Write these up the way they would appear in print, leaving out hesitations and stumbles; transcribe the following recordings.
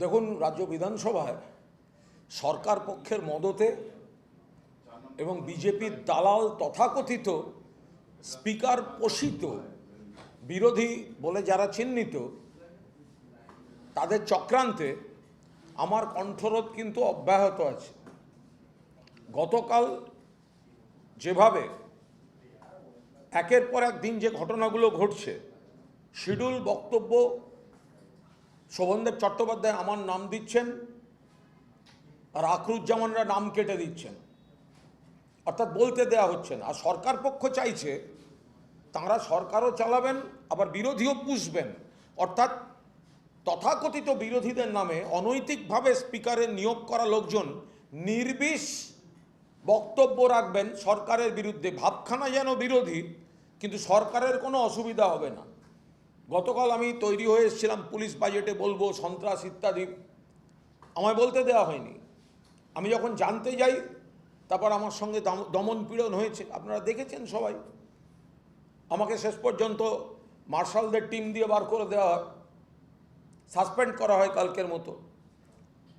দেখুন, রাজ্য বিধানসভায় সরকার পক্ষের মদতে এবং বিজেপির দালাল তথাকথিত স্পিকার পোষিত বিরোধী বলে যারা চিহ্নিত, তাদের চক্রান্তে আমার কণ্ঠরোধ কিন্তু অব্যাহত আছে। গতকাল যেভাবে একের পর এক দিন যে ঘটনাগুলো ঘটছে, শিডিউল বক্তব্য শোভনদেব চট্টোপাধ্যায় আমার নাম দিচ্ছেন আর আখরুজ্জামানরা নাম কেটে দিচ্ছেন, অর্থাৎ বলতে দেয়া হচ্ছে না। আর সরকার পক্ষ চাইছে তাঁরা সরকারও চালাবেন আবার বিরোধীও পুষবেন, অর্থাৎ তথাকথিত বিরোধীদের নামে অনৈতিকভাবে স্পিকারের নিয়োগ করা লোকজন নির্বিষ বক্তব্য রাখবেন সরকারের বিরুদ্ধে, ভাবখানা যেন বিরোধী, কিন্তু সরকারের কোনো অসুবিধা হবে না। গতকাল আমি তৈরি হয়ে এসেছিলাম পুলিশ বাজেটে বলবো সন্ত্রাস ইত্যাদি, আমায় বলতে দেওয়া হয়নি। আমি যখন জানতে যাই তারপর আমার সঙ্গে দমন পীড়ন হয়েছে, আপনারা দেখেছেন সবাই। আমাকে শেষ পর্যন্ত মার্শালদের টিম দিয়ে বার করে দেওয়া হয়, সাসপেন্ড করা হয় কালকের মতো।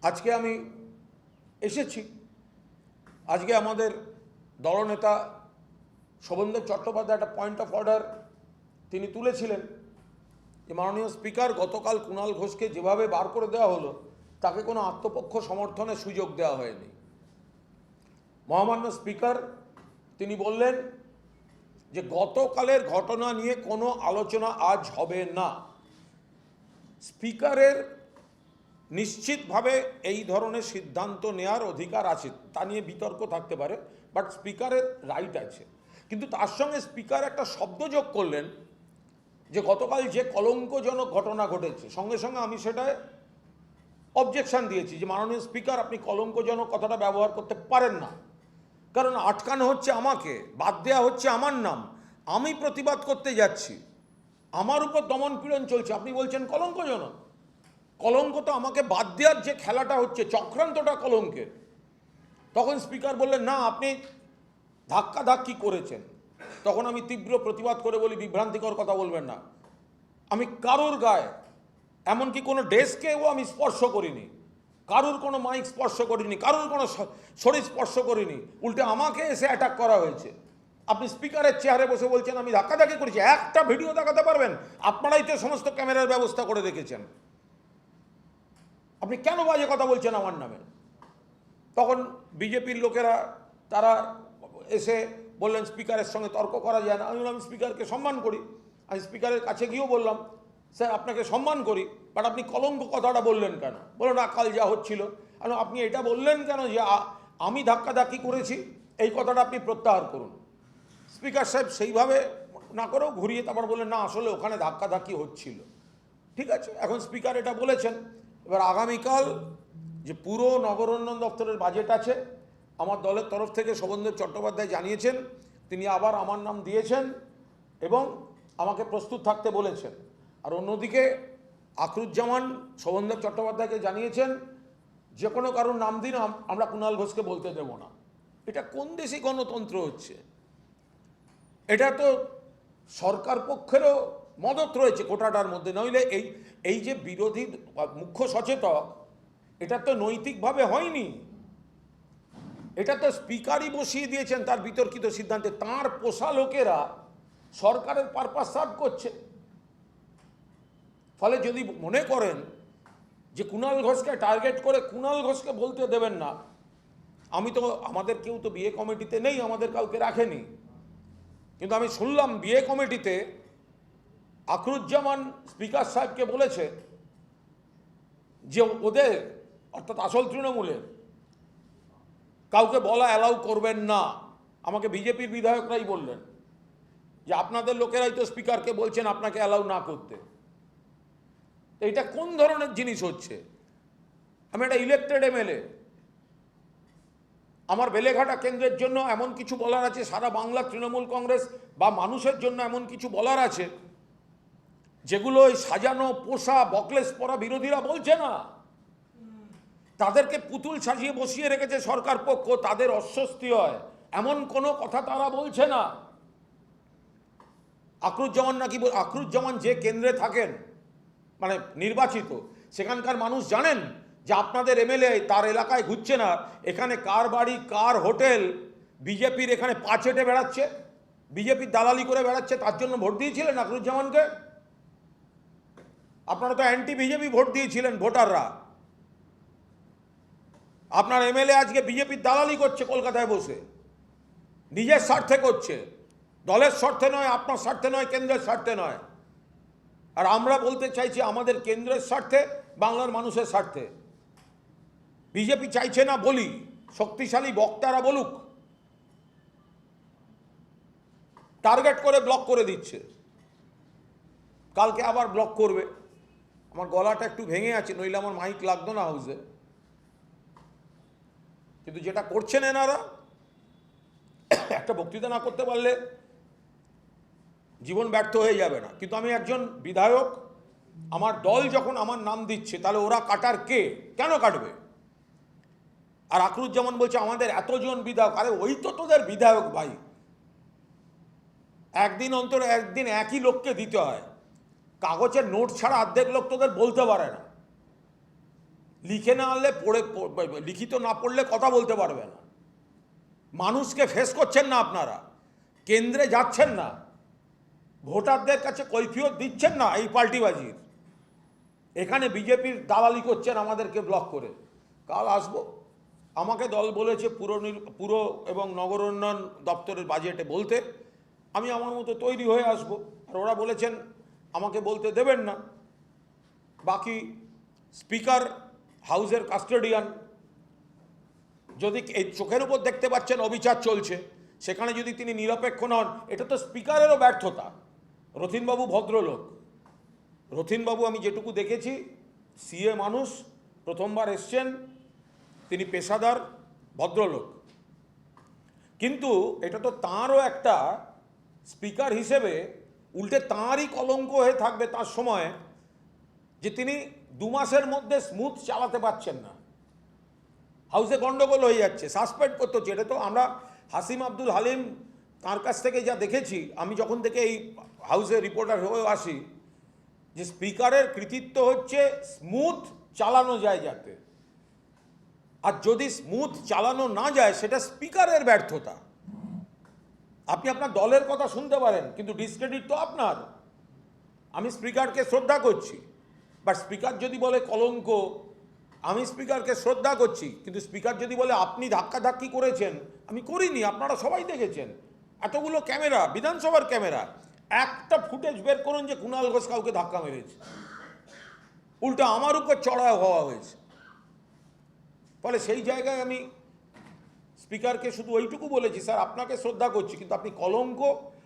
আজকে আমি এসেছি, আজকে আমাদের দলনেতা শোভনদেব চট্টোপাধ্যায় একটা পয়েন্ট অফ অর্ডার তিনি তুলেছিলেন যে মাননীয় স্পিকার, গতকাল কুণাল ঘোষকে যেভাবে বার করে দেওয়া হলো তাকে কোনো আত্মপক্ষ সমর্থনের সুযোগ দেওয়া হয়নি। মহামান্য স্পিকার তিনি বললেন যে গতকালের ঘটনা নিয়ে কোনো আলোচনা আজ হবে না। স্পিকারের নিশ্চিতভাবে এই ধরনের সিদ্ধান্ত নেওয়ার অধিকার আছে, তা নিয়ে বিতর্ক থাকতে পারে, বাট স্পিকারের রাইট আছে। কিন্তু তার সঙ্গে স্পিকার একটা শব্দ যোগ করলেন যে গতকাল যে কলঙ্কজনক ঘটনা ঘটেছে, সঙ্গে সঙ্গে আমি সেটায় অবজেকশন দিয়েছি যে মাননীয় স্পিকার, আপনি কলঙ্কজনক কথাটা ব্যবহার করতে পারেন না, কারণ আটকানো হচ্ছে আমাকে, বাদ দেওয়া হচ্ছে আমার নাম, আমি প্রতিবাদ করতে যাচ্ছি, আমার উপর দমন পীড়ন চলছে, আপনি বলছেন কলঙ্কজনক। কলঙ্ক তো আমাকে বাদ দেওয়ার যে খেলাটা হচ্ছে, চক্রান্তটা কলঙ্কের। তখন স্পিকার বললেন, না আপনি ধাক্কাধাক্কি করেছেন। তখন আমি তীব্র প্রতিবাদ করে বলি, বিভ্রান্তিকর কথা বলবেন না, আমি কারোর গায়ে, এমনকি কোনো ডেস্কেও আমি স্পর্শ করিনি, কারুর কোনো মাইক স্পর্শ করিনি, কারুর কোনো শরীর স্পর্শ করিনি, উল্টে আমাকে এসে অ্যাটাক করা হয়েছে। আপনি স্পিকারের চেয়ারে বসে বলছেন আমি ধাক্কাধাক্কি করেছি, একটা ভিডিও দেখাতে পারবেন? আপনারাই তো সমস্ত ক্যামেরার ব্যবস্থা করে রেখেছেন, আপনি কেন বাজে কথা বলছেন আমার নামে? তখন বিজেপির লোকেরা তারা এসে বললেন স্পিকারের সঙ্গে তর্ক করা যায় না। আমি বললাম স্পিকারকে সম্মান করি, আমি স্পিকারের কাছে গিয়েও বললাম, স্যার আপনাকে সম্মান করি, বাট আপনি কলঙ্ক কথাটা বললেন কেন? বললো না, কাল যা হচ্ছিল। আপনি এটা বললেন কেন যে আমি ধাক্কাধাক্কি করেছি? এই কথাটা আপনি প্রত্যাহার করুন। স্পিকার সাহেব সেইভাবে না করেও ঘুরিয়ে তারপর বললেন, না আসলে ওখানে ধাক্কাধাক্কি হচ্ছিল। ঠিক আছে, এখন স্পিকার এটা বলেছেন। এবার আগামীকাল যে পুরো নগরোন্নয়ন দপ্তরের বাজেট আছে, আমার দলের তরফ থেকে শোভনদেব চট্টোপাধ্যায় জানিয়েছেন তিনি আবার আমার নাম দিয়েছেন এবং আমাকে প্রস্তুত থাকতে বলেছেন। আর অন্যদিকে আখরুজ্জামান শোভনদেব চট্টোপাধ্যায়কে জানিয়েছেন যে কোনো কারোর নাম দিন, আমরা কুণাল ঘোষকে বলতে দেব না। এটা কোন দেশি গণতন্ত্র হচ্ছে? এটা তো সরকার পক্ষেরও মদত রয়েছে কোটাটার মধ্যে, নইলে এই যে বিরোধী মুখ্য সচেতক, এটা তো নৈতিকভাবে হয়নি, এটা তো স্পিকারই বসিয়ে দিয়েছেন তার বিতর্কিত সিদ্ধান্তে। তাঁর পোষা লোকেরা সরকারের পারপাস সার্ভ করছে। ফলে যদি মনে করেন যে কুণাল ঘোষকে টার্গেট করে কুণাল ঘোষকে বলতে দেবেন না, আমি তো, আমাদের কেউ তো বিয়ে কমিটিতে নেই, আমাদের কাউকে রাখেনি, কিন্তু আমি শুনলাম বিয়ে কমিটিতে আখরুজ্জামান স্পিকার সাহেবকে বলেছে যে ওদের, অর্থাৎ আসল তৃণমূলের কাউকে বলা অ্যালাউ করবেন না। আমাকে বিজেপির বিধায়করাই বললেন যে আপনাদের লোকেরাই তো স্পিকারকে বলছেন আপনাকে অ্যালাউ না করতে। এটা কোন ধরনের জিনিস হচ্ছে? আমি একটা ইলেক্টেড এমএলএ, আমার বেলেঘাটা কেন্দ্রের জন্য এমন কিছু বলার আছে, সারা বাংলা তৃণমূল কংগ্রেস বা মানুষের জন্য এমন কিছু বলার আছে যেগুলো ওই সাজানো পোষা বকলেস পরা বিরোধীরা বলছে না। তাদেরকে পুতুল সাজিয়ে বসিয়ে রেখেছে সরকার পক্ষ, তাদের অস্বস্তি হয় এমন কোনো কথা তারা বলছে না। আখরুজ্জামান যে কেন্দ্রে থাকেন, মানে নির্বাচিত, সেখানকার মানুষ জানেন যে আপনাদের এমএলএ তার এলাকায় ঘুরছে না, এখানে কার বাড়ি কার হোটেল বিজেপির এখানে পা চেটে বেড়াচ্ছে, বিজেপির দালালি করে বেড়াচ্ছে, তার জন্য ভোট দিয়েছিলেন আখরুজ্জামানকে? আপনারা তো অ্যান্টি বিজেপি ভোট দিয়েছিলেন ভোটাররা। আপনার এমএলএ আজকে বিজেপির দালালি করছে কলকাতায় বসে, নিজের স্বার্থে করছে, দলের স্বার্থে নয়, আপনার স্বার্থে নয়, কেন্দ্রের স্বার্থে নয়। আর আমরা বলতে চাইছি আমাদের কেন্দ্রের স্বার্থে, বাংলার মানুষের স্বার্থে। বিজেপি চাইছে না বলি, শক্তিশালী বক্তারা বলুক, টার্গেট করে ব্লক করে দিচ্ছে, কালকে আবার ব্লক করবে। আমার গলাটা একটু ভেঙে আছে, নইলে আমার মাইক লাগতো না হাউসে। কিন্তু যেটা করছেন এনারা, একটা বক্তৃতা না করতে পারলে জীবন ব্যর্থ হয়ে যাবে না। কিন্তু আমি একজন বিধায়ক, আমার দল যখন আমার নাম দিচ্ছে, তাহলে ওরা কাটার কে? কেন কাটবে? আর আখরুজ্জামান বলছে আমাদের এতজন বিধায়ক। আরে ওই তো তোদের বিধায়ক ভাই, একদিন অন্তর একদিন একই লোককে দিতে হয়। কাগজের নোট ছাড়া অর্ধেক লোক তোদের বলতে পারে না, লিখে না আনলে পড়ে, লিখিত না পড়লে কথা বলতে পারবে না। মানুষকে ফেস করছেন না আপনারা, কেন্দ্রে যাচ্ছেন না, ভোটারদের কাছে কৈফিয়ত দিচ্ছেন না এই পাল্টিবাজির। এখানে বিজেপির দালালি করছেন আমাদেরকে ব্লক করে। কাল আসবো, আমাকে দল বলেছে পুর এবং নগর উন্নয়ন দপ্তরের বাজেটে বলতে, আমি আমার মতো তৈরি হয়ে আসব। আর ওরা বলেছেন আমাকে বলতে দেবেন না। বাকি স্পিকার, হাউসের কাস্টোডিয়ান, যদি এই চোখের উপর দেখতে পাচ্ছেন অবিচার চলছে, সেখানে যদি তিনি নিরপেক্ষ নন, এটা তো স্পিকারেরও ব্যর্থতা। রথীনবাবু ভদ্রলোক, রথীনবাবু আমি যেটুকু দেখেছি, সিএ মানুষ, প্রথমবার এসছেন, তিনি পেশাদার ভদ্রলোক, কিন্তু এটা তো তাঁরও একটা স্পিকার হিসেবে উল্টে তাঁরই কলঙ্ক হয়ে থাকবে তার সময়, যে তিনি 2 মাসের মধ্যে স্মুথ চালাতে পারছেন না, হাউসে গন্ডগোল হয়ে যাচ্ছে, সাসপেন্ড করতে হচ্ছে। এটা তো আমরা হাসিম আব্দুল হালিম তার কাছ থেকে যা দেখেছি, আমি যখন থেকে এই হাউসে রিপোর্টার হয়ে আসি, যে স্পিকারের কৃতিত্ব হচ্ছে স্মুথ চালানো যায় যাতে, আর যদি স্মুথ চালানো না যায় সেটা স্পিকারের ব্যর্থতা। আপনি আপনার দলের কথা শুনতে পারেন, কিন্তু ডিসক্রেডিট তো আপনার। আমি স্পিকারকে শ্রদ্ধা করছি, বাট স্পিকার যদি বলে কলঙ্ক, আমি স্পিকারকে শ্রদ্ধা করছি, কিন্তু স্পিকার যদি বলে আপনি ধাক্কাধাক্কি করেছেন, আমি করিনি, আপনারা সবাই দেখেছেন, এতগুলো ক্যামেরা, বিধানসভার ক্যামেরা, একটা ফুটেজ বের করুন যে কুণাল ঘোষ কাউকে ধাক্কা মেরেছে, উল্টা আমার উপর চড়াও হওয়া হয়েছে। ফলে সেই জায়গায় আমি স্পিকারকে শুধু ওইটুকু বলেছি, স্যার আপনাকে শ্রদ্ধা করছি, কিন্তু আপনি কলঙ্ক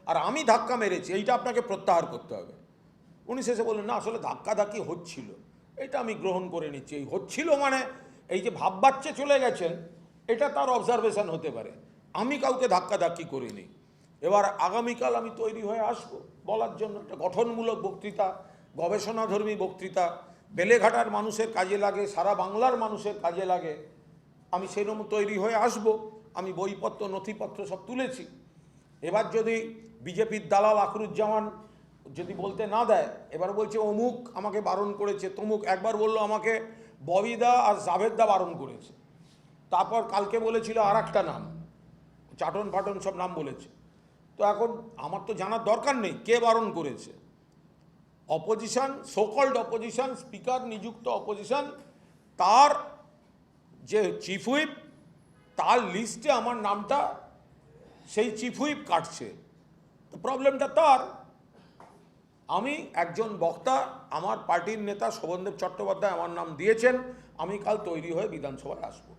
আর আমি ধাক্কা মেরেছি, এইটা আপনাকে প্রত্যাহার করতে হবে। উনি শেষে বললেন না, আসলে ধাক্কাধাক্কি হচ্ছিল, এটা আমি গ্রহণ করে নিচ্ছি। এই হচ্ছিল মানে এই যে ভাববাচ্চে চলে গেছেন, এটা তার অবজারভেশন হতে পারে, আমি কাউকে ধাক্কাধাক্কি করিনি। এবার আগামীকাল আমি তৈরি হয়ে আসবো বলার জন্য একটা গঠনমূলক বক্তৃতা, গবেষণাধর্মী বক্তৃতা, বেলেঘাটার মানুষের কাজে লাগে, সারা বাংলার মানুষের কাজে লাগে, আমি সেরকম তৈরি হয়ে আসব। আমি বইপত্র নথিপত্র সব তুলেছি। এবার যদি বিজেপির দালাল আখরুজ্জামান যদি বলতে না দেয়, এবার বলছে অমুক আমাকে বারণ করেছে, তমুক, একবার বললো আমাকে ববিদা আর জাভেদদা বারণ করেছে, তারপর কালকে বলেছিল আর একটা নাম, চাটন ফাটন সব নাম বলেছে। তো এখন আমার তো জানার দরকার নেই কে বারণ করেছে। অপোজিশন, সোকল্ড অপোজিশন, স্পিকার নিযুক্ত অপোজিশন, তার যে চিফ হুইপ, তার লিস্টে আমার নামটা সেই চিফ হুইপ কাটছে, তো প্রবলেমটা তার। আমি একজন বক্তা, আমার পার্টির নেতা শোভনদেব চট্টোপাধ্যায় আমার নাম দিয়েছেন, আমি কাল তৈরি হয়ে বিধানসভায় আসবো।